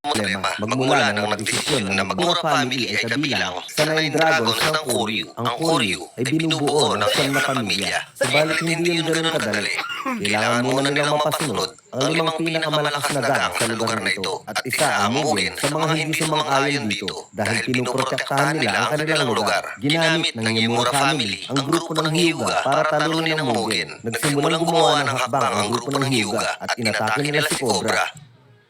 problema magmula nang nagdesisyon na Magmura family ay kabilang sa 9 dragons ng Koryu. Ang Koryu ay binubuo ng 9 na pamilya. Subalit hindi yun ganoon kadali. Kailangan muna nilang mapasunod ang 5 pinakamalakas na gang sa lugar na ito at isa ang Mugen sa mga hindi sumang-ayon dito dahil pinuprotektahan nila ang kanilang lugar. Ginamit ng Yamura family ang grupo ng Hyuga para talunin ang Mugen. Nagsimulang gumawa ng hakbang ang grupo ng Hyuga at inatake nila si Cobra.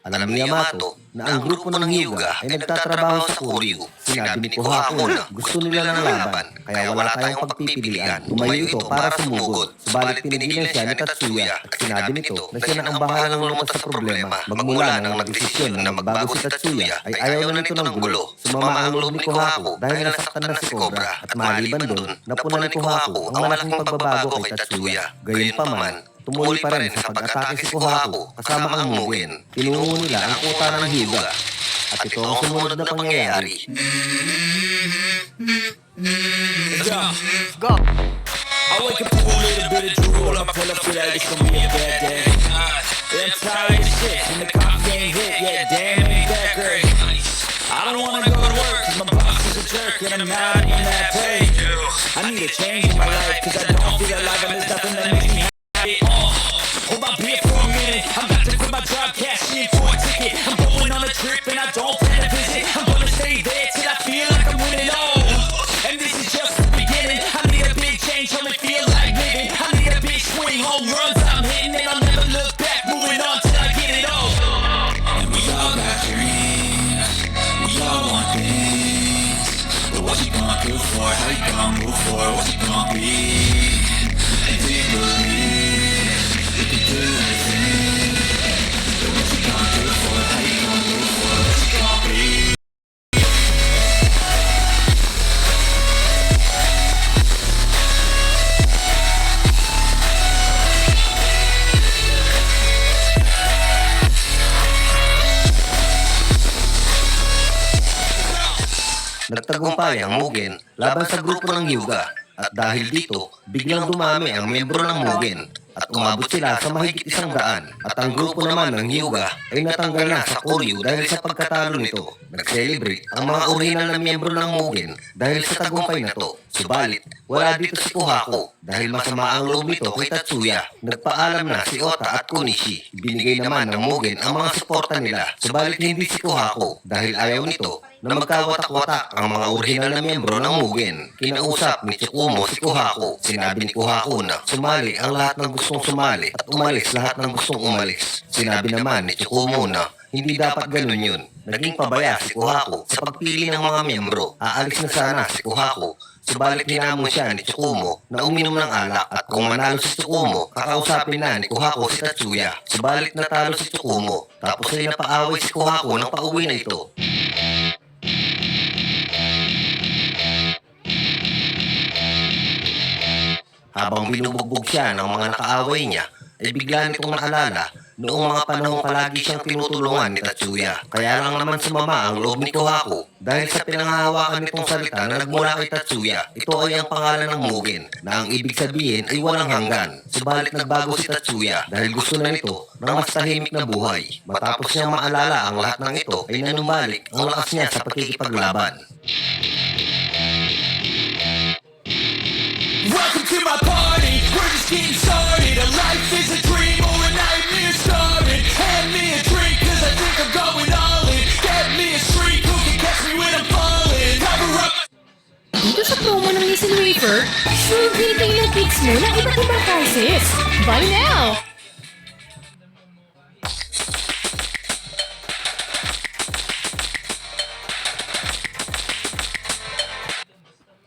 Alam ni Yamato na ang grupo ng Hyuga ay nagtatrabaho sa Koryu. Sinabi ni Kohaku na gusto nila ng laban, kaya wala tayong pagpipilian. Tumayo ito para sumugod. Subalit pinigilan siya ni Tatsuya at sinabi nito na siya na ang bahalang lumutas sa problema. Magmula nang nagdesisyon na magbago si Tatsuya ay ayaw na nito ng gulo. Sumama ang loob ni Kohaku dahil nasaktan na si Cobra at maliban doon, napuna ni Kohaku ang malaking pagbabago kay Tatsuya. Gayunpaman, tumuli pa rin sa pag-atake si Kohaku kasama ang Mugen. Tinungo nila ang kuta ng Hyuga. At ito ang sumunod na pangyayari. Let's go. I wake up to a little bit of drool. I'ma pull up, feel like it's gonna be a bad day. I'm tired of shit, and the cops ain't hit yet. Damn, ain't that great. I don't wanna go to work, cause my boss is a jerk, and I'm not in that pay. I need a change in my life, cause I don't feel alive, and there's nothing that makes me happy. Hold my beer for a minute. I'm about to quit my job, cash in for a ticket. I'm going on a trip and I don't plan to visit. I'm gonna stay there till I feel like I'm winning all. And this is just the beginning. I need a big change, help me feel like living. I need a big swing, home runs I'm hitting, and I'll never look back. Moving on till I get it all. And we all got dreams, we all want things. But what you gonna do for it? How you gonna move for it? What you gonna be? And do you believe? Nagtagumpay ang Mugen laban sa grupo ng Hyuga. At dahil dito, biglang dumami ang miyembro ng Mugen at umabot sila sa mahigit 100 at ang grupo naman ng Hyuga ay natanggal na sa Koryu dahil sa pagkatalo nito. Nag-celebrate ang mga original na miyembro ng Mugen dahil sa tagumpay na to. Subalit, wala dito si Kohaku dahil masama ang loob nito kay Tatsuya. Nagpaalam na si Ota at Konishi. Binigay naman ng Mugen ang mga suporta nila. Subalit hindi si Kohaku dahil ayaw nito na magkawatak-watak ang mga original na miyembro ng Mugen. Kinausap ni Tsukumo si Kohaku. Sinabi ni Kohaku na sumali ang lahat ng gustong sumali at umalis lahat ng gustong umalis. Sinabi naman ni Tsukumo na hindi dapat ganun yun. Naging pabaya si Kohaku sa pagpili ng mga miyembro. Aalis na sana si Kohaku. Subalit hinamon siya ni Tsukumo na uminom ng alak at kung manalo si Tsukumo, kakausapin na ni Kohaku si Tatsuya. Subalit natalo si Tsukumo tapos ay napaaway si Kohaku ng pauwi na ito. Habang binubugbog siya ng mga nakaaway niya, ay bigla nitong naalala noong mga panahong palagi siyang tinutulungan ni Tatsuya. Kaya lang naman sumama ang loob ni Kohaku dahil sa pinanghahawakan nitong salita na nagmula kay Tatsuya. Ito ay ang pangalan ng Mugen na ang ibig sabihin ay walang hanggan. Subalit nagbago si Tatsuya dahil gusto na nito ng mas tahimik na buhay. Matapos niyang maalala ang lahat ng ito ay nanumbalik ang lakas niya sa pagkikipaglaban. Welcome to my party, we're just getting started. A life is a dream or a nightmare started. Hand me a drink cause I think I'm going all in. Get me a shrink who can catch me when I'm falling. Cover up. Dito sa promo ng Nissan Wafer, sure retailer picks mo ng iba't ibang prices. Buy now!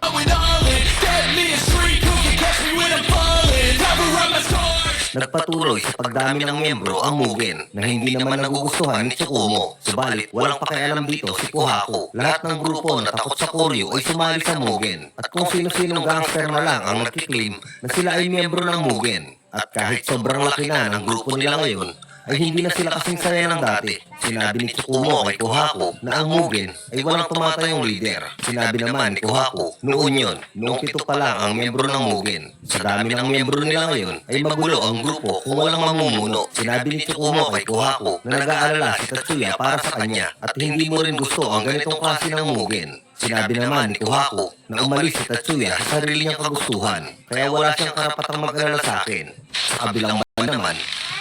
Going all in. Get me a shrink who can catch me when I'm falling. Cover up my scars. Nagpatuloy sa pagdami ng miyembro ang Mugen na hindi naman nagugustuhan ni Tsukumo. Subalit walang pakialam dito si Kohaku. Lahat ng grupo na takot sa Koryu ay sumali sa Mugen. At kung sino-sinong gangster na lang ang nagkiklaim na sila ay miyembro ng Mugen. At kahit sobrang laki na ng grupo nila ngayon, ay hindi na sila kasing saya ng dati. Sinabi ni Tsukumo kay Kohaku na ang Mugen ay walang tumatayong leader. Sinabi naman ni Kohaku, noon yun, noong 7 pa lang ang miyembro ng Mugen. Sa dami ng miyembro nila ngayon ay magulo ang grupo kung walang mamumuno. Sinabi ni Tsukumo kay Kohaku na nag-aalala si Tatsuya para sa kanya at hindi mo rin gusto ang ganitong klase ng Mugen. Sinabi naman ni Kohaku na umalis si Tatsuya sa sarili niyang kagustuhan kaya wala siyang karapatang mag-alala sa akin. Sa kabilang banda naman,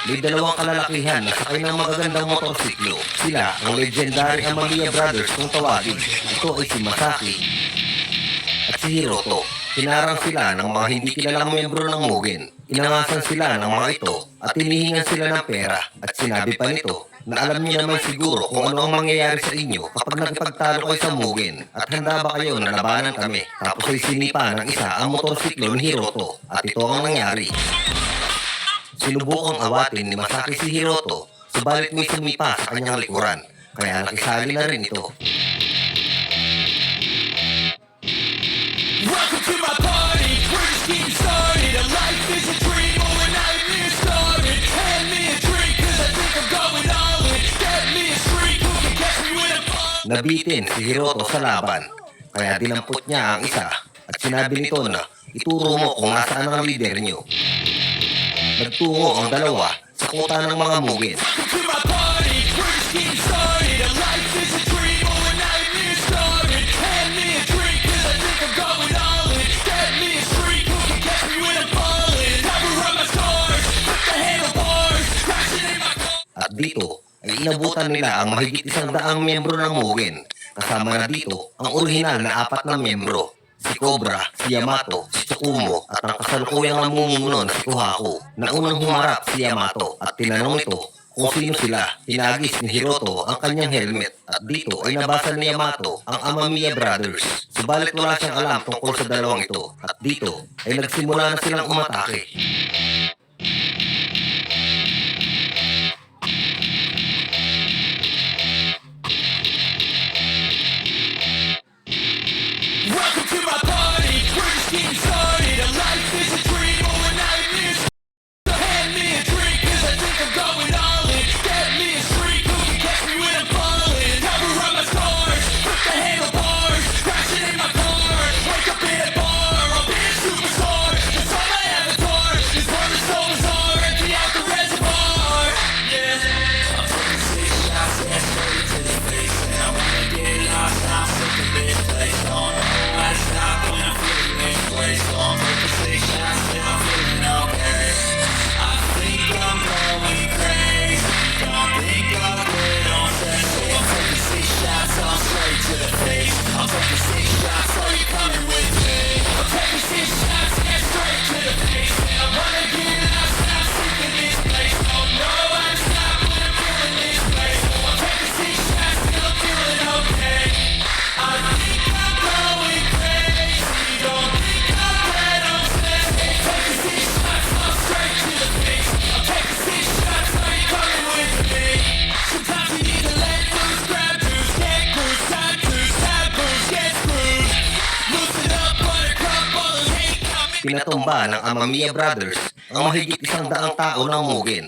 may dalawang kalalakihan na sakay ng magagandang motorsiklo. Sila ang legendary Amamiya Brothers kung tawagin. Ito ay si Masaki at si Hiroto. Hinarang sila ng mga hindi kilalang miyembro ng Mugen. Inangasan sila ng mga ito at tinihingan sila ng pera. At sinabi pa nito na alam niyo naman siguro kung ano ang mangyayari sa inyo kapag nakipagtalo kayo sa Mugen. At handa ba kayo na labanan kami? Tapos ay sinipa ng isa ang motorsiklo ni Hiroto. At ito ang nangyari. Sinubukang awatin ni Masaki si Hiroto, subalit may sumipa sa kanyang likuran, kaya nakisali na rin ito. Welcome to my party, we're just getting started. A life is a dream, or a nightmare started. Hand me a drink, cause I think I'm going all in. Get me a streak, who can catch me when I'm falling. Nabitin si Hiroto sa laban, kaya dinampot niya ang isa at sinabi nito na ituro mo kung nasaan ang leader niyo. Nagtungo ang dalawa sa kuta ng mga Mugen. Welcome to my party, we're just getting started. A life is a dream, or a nightmare started. Hand me a drink, cause I think I'm going all in. Get me a streak, who can catch me when I'm falling. Cover up my scars, put the handlebars, crashing in my car. At dito ay inabutan nila ang mahigit 100 miyembro ng Mugen. Kasama na dito ang orihinal na 4 na miyembro. Si Cobra, si Yamato, si Tsukumo at ang kasalukuyang namumuno na si Kohaku. Naunang humarap si Yamato at tinanong ito kung sino sila. Hinagis ni Hiroto ang kanyang helmet at dito ay nabasa ni Yamato ang Amamiya Brothers. Subalit wala siyang alam tungkol sa dalawang ito at dito ay nagsimula na silang umatake. Welcome to my party, we're just getting started. A life is a dream, or a nightmare started. Hand me a drink, cause I think I'm going all in. Get me a streak, who can catch me when I'm falling. Cover up my scars, put the handlebars, crashing in my car. Wake up in a bar, I'll be a superstar. That's all my avatar is where the souls are. Empty out the reservoir. Yeah, I'm taking 6 shots, yeah, straight to the face. And I wanna get lost, I'm sick of this place. Don't know why to stop when I'm feeling this way. So I'm taking 6 shots till I'm feeling okay. I think I'm going crazy. Don't think I'll quit on set. So I'm taking 6 shots, all straight to the face. I'm taking 6 shots, are you coming with me? I'm taking 6 shots, yeah, straight to the face. And I wanna get lost, I'm sick of this place. Don't know why to stop when I'm feeling this way. So I'm taking 6 shots till I'm feeling okay. I think I'm going crazy. Don't think I'll quit on set. I'm taking 6 shots, all straight to the face. I'm taking 6 shots, are you coming with me? Sometimes you need to let loose, grab juice, get cruise, tattoos, taboos, get screwed. Loosen up, buttercup, all those hate comments. Pinatumba ng Amamiya Brothers ang mahigit 100 tao ng Mugen.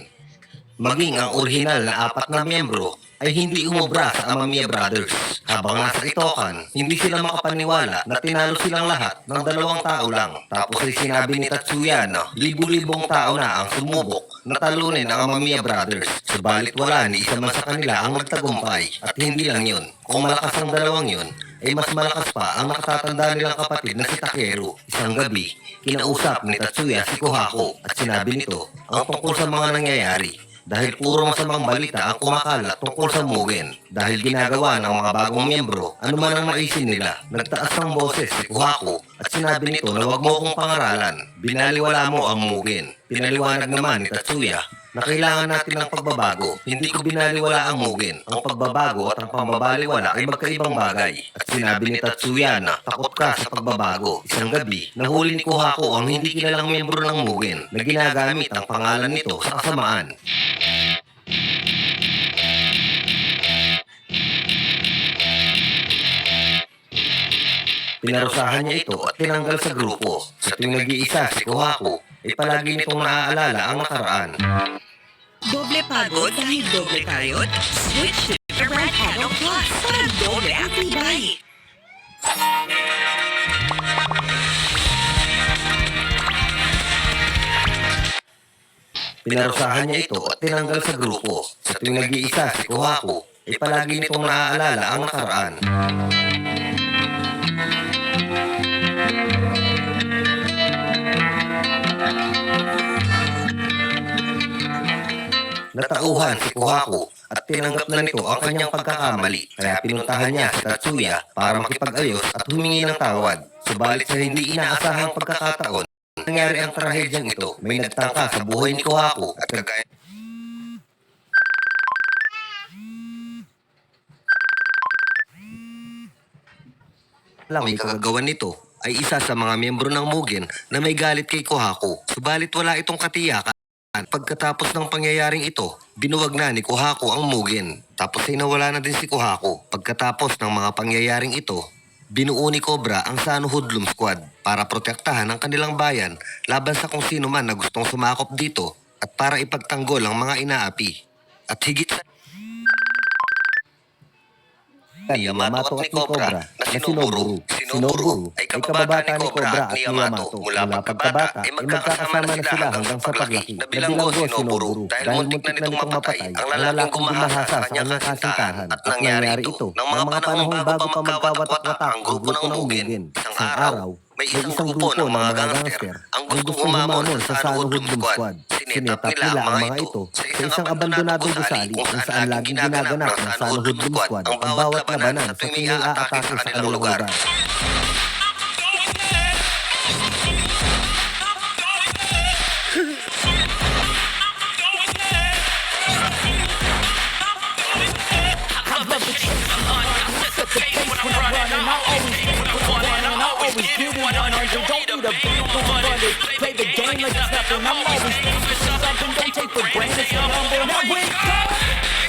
Maging ang orihinal na 4 na miyembro ay hindi umubra sa Amamiya Brothers. Habang nasa itokan, hindi sila makapaniwala na tinalo silang lahat ng 2 tao lang. Tapos ay sinabi ni Tatsuya na libu-libong tao na ang sumubok na talunin ang Amamiya Brothers. Subalit wala ni isa man sa kanila ang nagtagumpay. At hindi lang yun, kung malakas ang dalawang yun, ay mas malakas pa ang nakatatanda nilang kapatid na si Takeru. Isang gabi, kinausap ni Tatsuya si Kohaku at sinabi nito ang tungkol sa mga nangyayari. Dahil puro masamang balita ang kumakalat tungkol sa Mugen. Dahil ginagawa ng mga bagong miyembro, ano man ang maisin nila. Nagtaas ng boses si Kohaku at sinabi nito na huwag mo akong pangaralan. Binaliwala mo ang Mugen. Pinaliwanag naman ni Tatsuya na kailangan natin ng pagbabago. Hindi ko binaliwala ang Mugen. Ang pagbabago at ang pambabaliwala ay magkaibang bagay. At sinabi ni Tatsuya na takot ka sa pagbabago. Isang gabi, nahuli ni Kohaku ang hindi kilalang miyembro ng Mugen na ginagamit ang pangalan nito sa kasamaan. Pinarusahan niya ito at tinanggal sa grupo. Sa tuwing nag-iisa si Kohaku, ay palagi nitong naaalala ang nakaraan. Doble pagod dahil doble kayod? Switch to Brand Adult Plus para doble ang tibay. Pinarusahan niya ito at tinanggal sa grupo. Sa tuwing nag-iisa si Kohaku, ay palagi nitong naaalala ang nakaraan. Natauhan si Kohaku at tinanggap na nito ang kanyang pagkakamali, kaya pinuntahan niya si Tatsuya para makipag-ayos at humingi ng tawad. Subalit sa hindi inaasahang pagkakataon, nangyari ang trahedyang ito. May nagtangka sa buhay ni Kohaku at kagaya lang may kagagawan nito ay isa sa mga miyembro ng Mugen na may galit kay Kohaku. Subalit wala itong katiyakan. Pagkatapos ng pangyayaring ito, binuwag na ni Kohaku ang Mugen. Tapos ay nawala na din si Kohaku. Pagkatapos ng mga pangyayaring ito, binuo ni Cobra ang Sano Hoodlum Squad para protektahan ang kanilang bayan laban sa kung sino man na gustong sumakop dito at para ipagtanggol ang mga inaapi. At higit sa ni Yamato at ni Cobra na si Noburu. Si Noburu ay kababata ni Cobra at ni Yamato. Mula pagkabata ay magkakasama na sila hanggang sa paglaki. Nabilanggo si Noburu dahil muntik na nitong mapatay ang lalaking gumahasa sa kanyang kasintahan. At nangyari ito ng mga panahong bago pa magkawatak-watak ang grupo ng Mugen. Isang araw, may isang grupo ng mga gangster ang gustong umamon sa Sano Hoodlum Squad. Sinetap nila ang mga ito sa isang abandonadong gusali kung saan laging ginaganap ng Sano Hoodlum Squad ang bawat labanan sa tuwing aatake sa kanilang lugar. Play the game like it's nothing. I'm always something. Don't take for granted. So humble. Now wake up.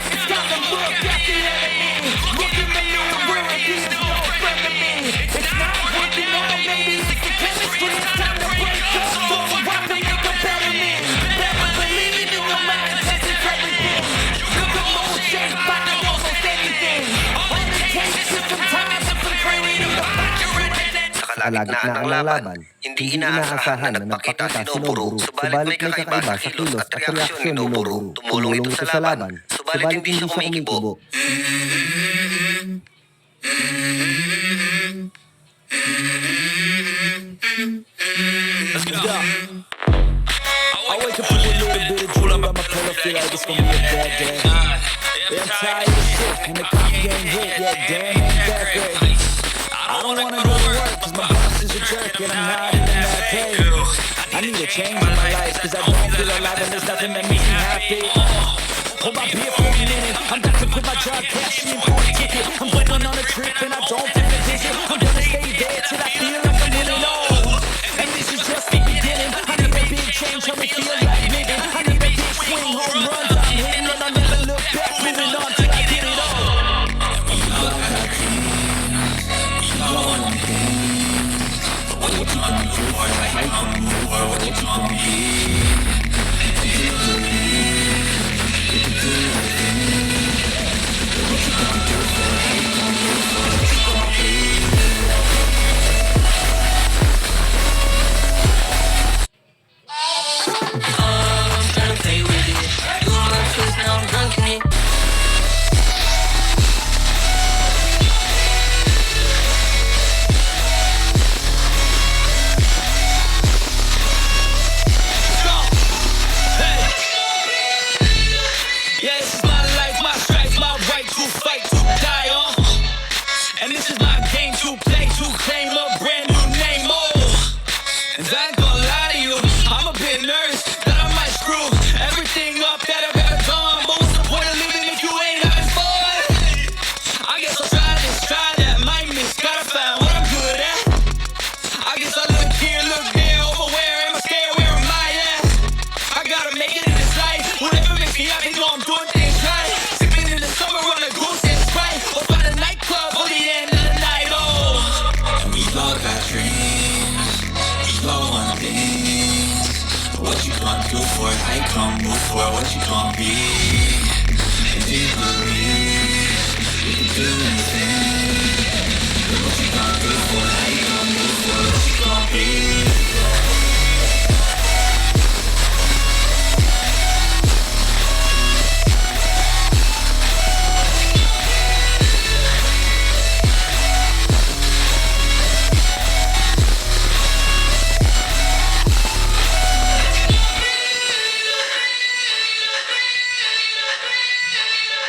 It's time to look at the enemy. Look at me in the mirror. There's no friend to me. It's not working out. Maybe it's the chemistry. It's time to break up. So rock to make a better me. Never believe in your mind. This is everything. You can mold, shape, find almost anything. All it takes is some time and some training to find your identity. Sa kalagitnaan ng laban, hindi inaasahan na nagpakita si Noburu, subalit may kakaiba sa kilos at reaksyon ni Noburu. Tumulong ito sa laban, subalit hindi siya kumikibo. Let's go. I wake up with a little bit of drool on my pillow, feel like it's gonna be a bad day. Yeah, I'm tired of shit, and the cop getting hit, yeah, damn, ain't that great. I don't wanna go to work, cause my boss is a jerk, and I'm not even that paid. I need a change in my life, cause I don't feel alive, and there's nothing that makes me happy. Hold my beer for a minute, I'm about to quit my job, cashing in for a ticket. I'm going on a trip, and I don't feel a vision. I'm gonna stay there till I feel like I'm in it all. And this is just the beginning. I need a big change, help me feel like living. I need a big swing, home runs, I'm hitting, and I'll never look back, moving on till I get it all. come move for? What you gon' be? And do you believe you can do anything? What you gon' do for? How you gon' move for? What you gon' be?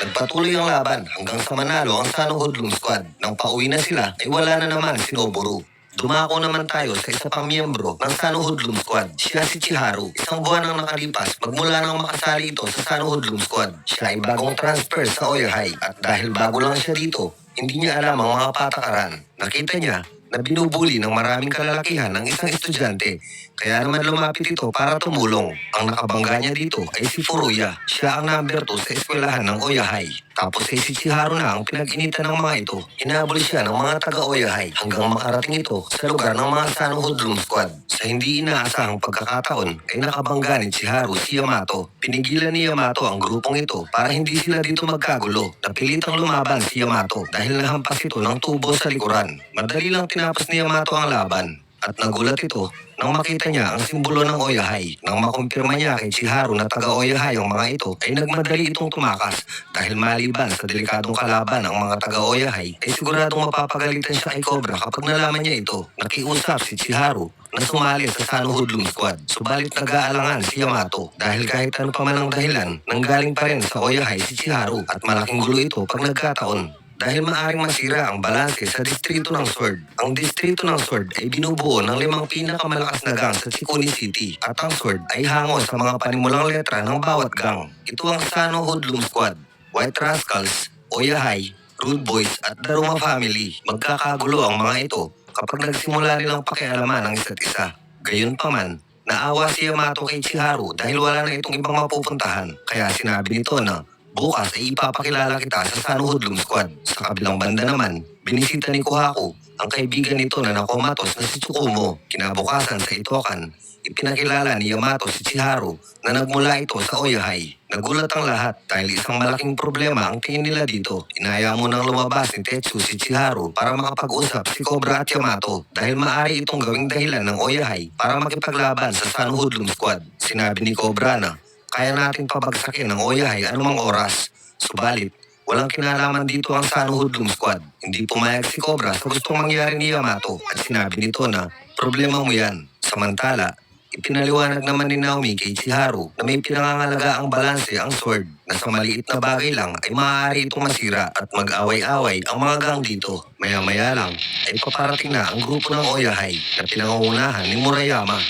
Nagpatuloy ang laban hanggang sa manalo ang Sano Hoodlum Squad. Nang pauwi na sila, ay wala na naman si Noboru. Dumako naman tayo sa isa pang miyembro ng Sano Hoodlum Squad. Siya si Chiharu. Isang buwan ang nakalipas magmula nang makasali ito sa Sano Hoodlum Squad. Siya ay bagong transfer sa Oya High at dahil bago lang siya dito, hindi niya alam ang mga patakaran. Nakita niya na binubuli ng maraming kalalakihan ng isang estudyante. Kaya naman lumapit ito para tumulong. Ang nakabangga niya dito ay si Furuya. Siya ang number 2 sa eskwelahan ng Oya High. Tapos ay si Chiharu na ang pinag-initan ng mga ito. Hinabol siya ng mga taga-Oya High hanggang makarating ito sa lugar ng mga Sano Hoodlum Squad. Sa hindi inaasahang pagkakataon ay nakabangga ni Chiharu si Yamato. Pinigilan ni Yamato ang grupong ito para hindi sila dito magkagulo. Napilitang lumaban si Yamato dahil nahampas ito ng tubo sa likuran. Madali lang tinapos ni Yamato ang laban. At nagulat ito nang makita niya ang simbolo ng Oya High. Nang makumpirma niya kay Chiharu na taga-Oya High ang mga ito, ay nagmadali itong tumakas dahil maliban sa delikadong kalaban ang mga taga-Oya High, ay siguradong mapapagalitan siya kay Cobra kapag nalaman niya ito. Nakiusap si Chiharu na sumali sa Sano Hoodlum Squad. Subalit nag-aalangan si Yamato dahil kahit ano pa man ang dahilan, nanggaling pa rin sa Oya High si Chiharu at malaking gulo ito pag nagkataon. Dahil maaring masira ang balanse sa distrito ng Sword. Ang distrito ng Sword ay binubuo ng 5 pinakamalakas na gang sa Chikuni City at ang Sword ay hango sa mga panimulang letra ng bawat gang. Ito ang Sano Hoodlum Squad, White Rascals, Oya High, Rude Boys at Daruma Family. Magkakagulo ang mga ito kapag nagsimula nilang pakialaman ang isa't isa. Gayunpaman, naawa si Yamato kay Chiharu dahil wala na itong ibang mapupuntahan. Kaya sinabi nito na bukas ay ipapakilala kita sa Sano Hoodlum Squad. Sa kabilang banda naman, binisita ni Kohaku ang kaibigan nito na nakomatos na si Tsukumo. Kinabukasan sa Itokan, ipinakilala ni Yamato si Chiharu na nagmula ito sa Oya High. Nagulat ang lahat dahil isang malaking problema ang tingin nila dito. Inaya mo nang lumabas ni Tetsu si Chiharu para makapag-usap si Cobra at Yamato dahil maaari itong gawing dahilan ng Oya High para makipaglaban sa Sano Hoodlum Squad. Sinabi ni Cobra na kaya natin pabagsakin ng Oya High anumang oras. Subalit, walang kinalaman dito ang Sano Hoodlum Squad. Hindi pumayag si Cobra sa gustong mangyari ni Yamato at sinabi nito na problema mo yan. Samantala, ipinaliwanag naman ni Naomi kay Chiharu na may pinangangalaga ang balanse ang Sword na sa maliit na bagay lang ay maaari itong masira at mag-away-away ang mga gang dito. Maya-maya lang ay paparating na ang grupo ng Oya High na pinangungunahan ni Murayama.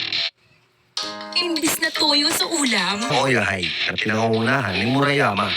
Imbis na toyo sa ulam. Ang Oya High na pinangungunahan ni Murayama.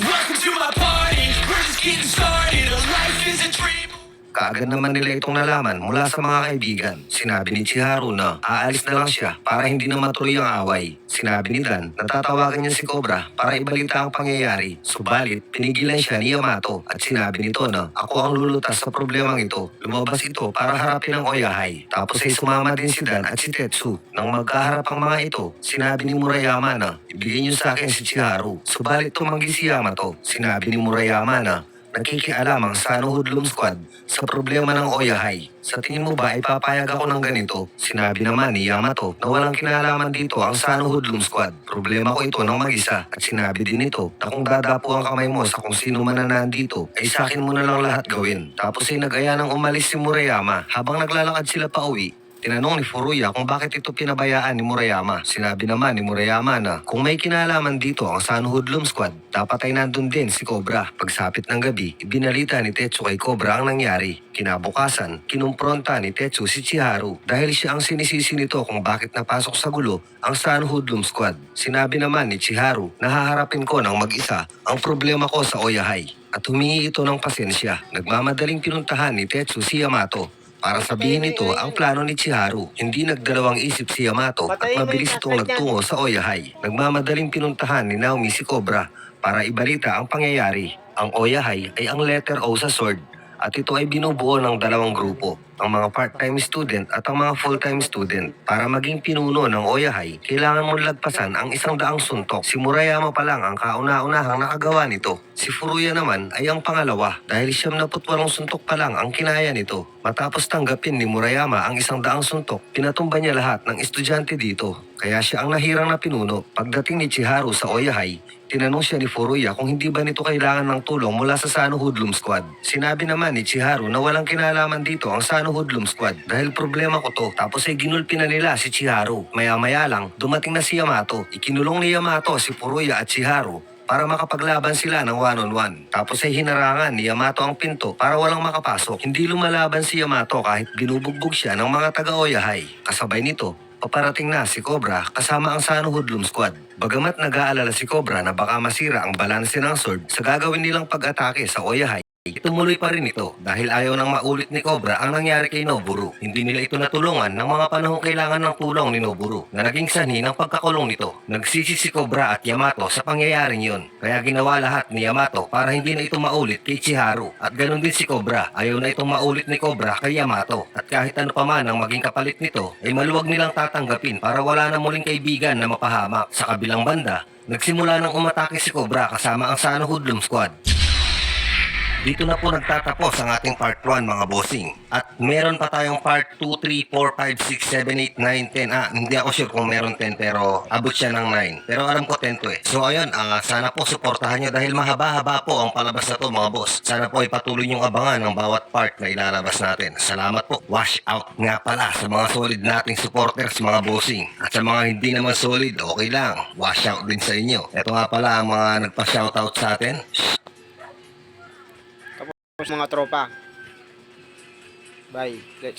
Welcome to my party. We're just getting started. A life is a dream. Kaagad naman nila itong nalaman mula sa mga kaibigan. Sinabi ni Chiharu na aalis na lang siya para hindi na matuloy ang away. Sinabi ni Dan na tatawagan niya si Cobra para ibalita ang pangyayari. Subalit, pinigilan siya ni Yamato at sinabi nito na ako ang lulutas sa problemang ito. Lumabas ito para harapin ang Oya High. Tapos ay sumama din si Dan at si Tetsu. Nang magkaharap ang mga ito, sinabi ni Murayama na ibigay niyo sa akin si Chiharu. Subalit tumanggi si Yamato. Sinabi ni Murayama na nakikialam ang Sano Hoodlum Squad sa problema ng Oya High. Sa tingin mo ba ay papayag ako ng ganito? Sinabi naman ni Yamato na walang kinalaman dito ang Sano Hoodlum Squad. Problema ko ito ng mag-isa. At sinabi din ito na kung dadapo ang kamay mo sa kung sino man na nandito, ay sa akin mo na lang lahat gawin. Tapos ay nag-aya ng umalis si Murayama. Habang naglalakad sila pa uwi, tinanong ni Furuya kung bakit ito pinabayaan ni Murayama. Sinabi naman ni Murayama na kung may kinalaman dito ang Sano Hoodlum Squad, dapat ay nandun din si Cobra. Pagsapit ng gabi, ibinalita ni Tetsu kay Cobra ang nangyari. Kinabukasan, kinumpronta ni Tetsu si Chiharu dahil siya ang sinisisi nito kung bakit napasok sa gulo ang Sano Hoodlum Squad. Sinabi naman ni Chiharu na haharapin ko ng mag-isa ang problema ko sa Oya High at humingi ito ng pasensya. Nagmamadaling pinuntahan ni Tetsu si Yamato para sabihin nito ang plano ni Chiharu. Hindi nagdalawang isip si Yamato at mabilis itong nagtungo sa Oya High. Nagmamadaling pinuntahan ni Naomi si Cobra para ibalita ang pangyayari. Ang Oya High ay ang letter O sa Sword at ito ay binubuo ng 2 grupo. ang mga part-time student at ang mga full-time student. Para maging pinuno ng Oya High, kailangan mong lagpasan ang 100 suntok. Si Murayama pa lang ang kauna-unahang nakagawa nito. Si Furuya naman ay ang pangalawa dahil 78 suntok pa lang ang kinaya nito. Matapos tanggapin ni Murayama ang 100 suntok, pinatumba niya lahat ng estudyante dito. Kaya siya ang nahirang na pinuno. Pagdating ni Chiharu sa Oya High, tinanong siya ni Furuya kung hindi ba nito kailangan ng tulong mula sa Sano Hoodlum Squad. Sinabi naman ni Chiharu na walang kinalaman dito ang Sano Hoodlum Squad dahil problema ko to. Tapos ay ginulpi na nila si Chiharu. Maya-maya lang, dumating na si Yamato. Ikinulong ni Yamato si Furuya at Chiharu para makapaglaban sila ng one-on-one. Tapos ay hinarangan ni Yamato ang pinto para walang makapasok. Hindi lumalaban si Yamato kahit binubugbog siya ng mga taga-Oya High. Kasabay nito, paparating na si Cobra kasama ang Sano Hoodlum Squad. Bagamat nag-aalala si Cobra na baka masira ang balanse ng sword sa gagawin nilang pag-atake sa Oya High, tumuloy pa rin ito dahil ayaw nang maulit ni Cobra ang nangyari kay Noburu. Hindi nila ito natulungan ng mga panahong kailangan ng tulong ni Noburu na naging sanhi ng pagkakulong nito. Nagsisi si Cobra at Yamato sa pangyayaring yun. Kaya ginawa lahat ni Yamato para hindi na ito maulit kay Chiharu. At ganun din si Cobra. Ayaw na itong maulit ni Cobra kay Yamato. At kahit ano pa man ang maging kapalit nito, ay maluwag nilang tatanggapin para wala na muling kaibigan na mapahamak. Sa kabilang banda, nagsimula ng umatake si Cobra kasama ang Sano Hoodlum Squad. Dito na po nagtatapos ang ating part 1 mga bossing. At meron pa tayong part 2, 3, 4, 5, 6, 7, 8, 9, 10. Hindi ako sure kung meron 10 pero abot siya ng 9. Pero alam ko 10 to eh. So ayun, sana po suportahan nyo dahil mahaba-haba po ang palabas na to mga boss. Sana po ay patuloy nyong abangan ang bawat part na ilalabas natin. Salamat po. Wash out nga pala sa mga solid nating supporters mga bossing. At sa mga hindi naman solid, okay lang. Wash out din sa inyo. Ito nga pala ang mga nagpa-shoutout sa atin. Tapos mga tropa. Bye. Let's